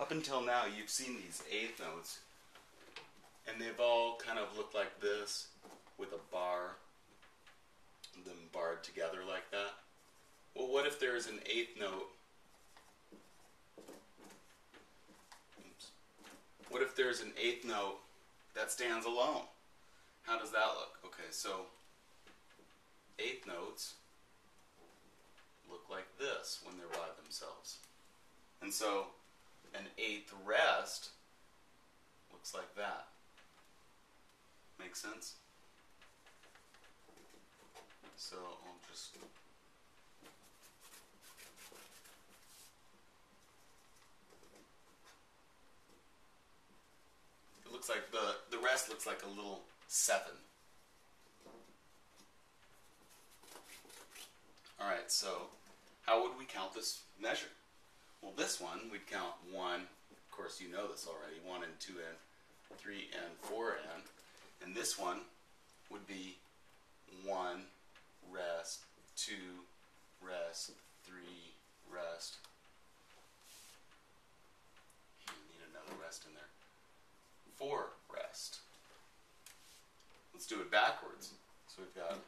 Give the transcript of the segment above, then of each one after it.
Up until now, you've seen these eighth notes, and they've all kind of looked like this, with a bar, them barred together like that. Well, what if there's an eighth note? Oops. What if there's an eighth note that stands alone? How does that look? Okay, so eighth notes look like this when they're by themselves. And so an eighth rest looks like that. Make sense? So I'll just... It looks like the rest looks like a little 7. Alright, so how would we count this measure? Well, this one, we'd count 1, of course you know this already, 1 and 2 and 3 and 4 and. And this one would be 1, rest, 2, rest, 3, rest. Need another rest in there. 4, rest. Let's do it backwards. So we've got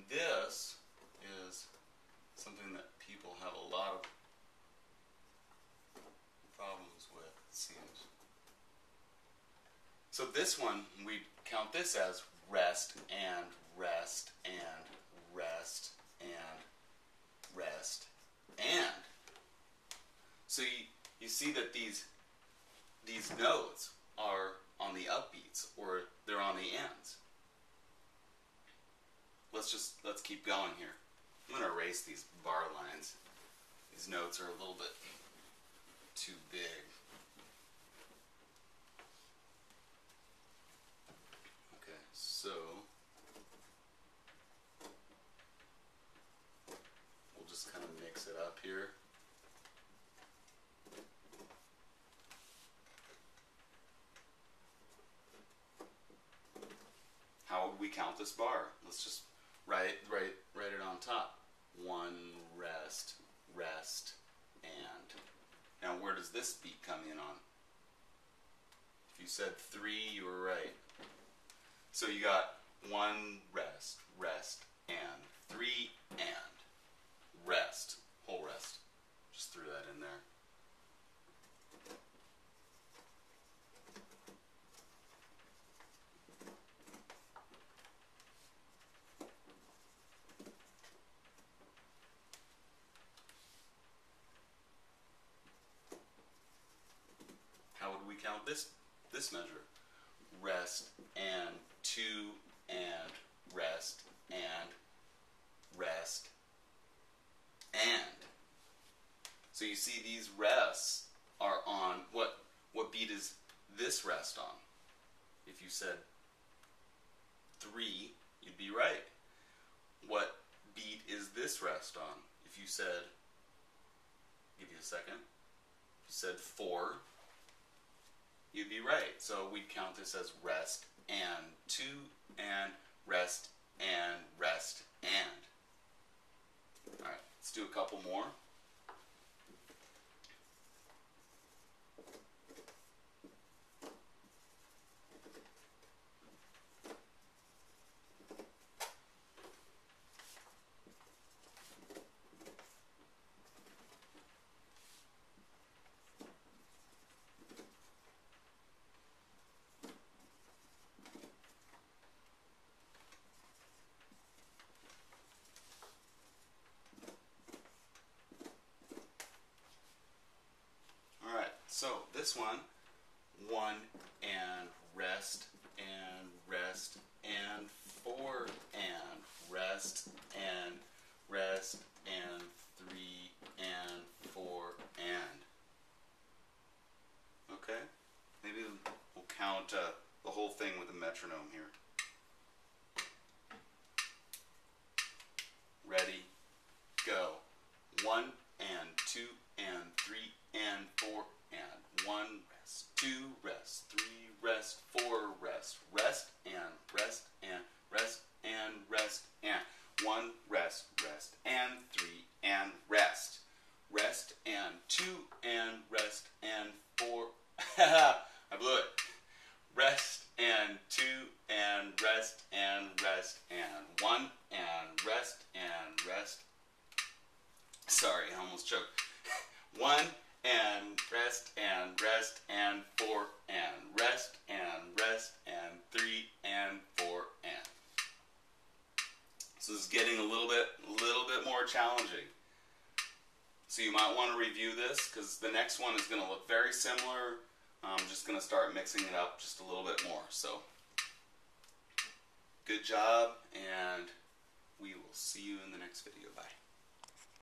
this is something that people have a lot of problems with, it seems. So this one, we count this as rest and rest and rest and rest and. So you see that these notes are on the upbeats, or they're on the ends. Let's keep going here. I'm going to erase these bar lines. These notes are a little bit too big. Okay, so we'll just kind of mix it up here. How would we count this bar? Let's just write it on top. 1, rest, rest, and. Now where does this beat come in on? If you said 3, you were right. So you got 1, rest, rest, and 3, and rest. Whole rest. Just threw that in there. How would we count this measure? Rest and 2 and rest and rest and. So you see these rests are on what beat is this rest on? If you said 3, you'd be right. What beat is this rest on? If you said, give you a second. If you said 4, you'd be right. So we'd count this as rest and 2 and rest and rest and. Alright, let's do a couple more. So this one, 1 and rest and rest and 4 and rest and rest and 3 and 4 and. Okay, maybe we'll count the whole thing with a metronome here. Ready, go. 1 and 2 and 3 and 4 and 1 rest, 2 rest, 3 rest, 4 rest, rest and rest and rest and rest and 4 and rest and 3 and 4 and. So this is getting a little bit more challenging. So you might want to review this because the next one is going to look very similar. I'm just going to start mixing it up just a little bit more. So good job, and we will see you in the next video. Bye.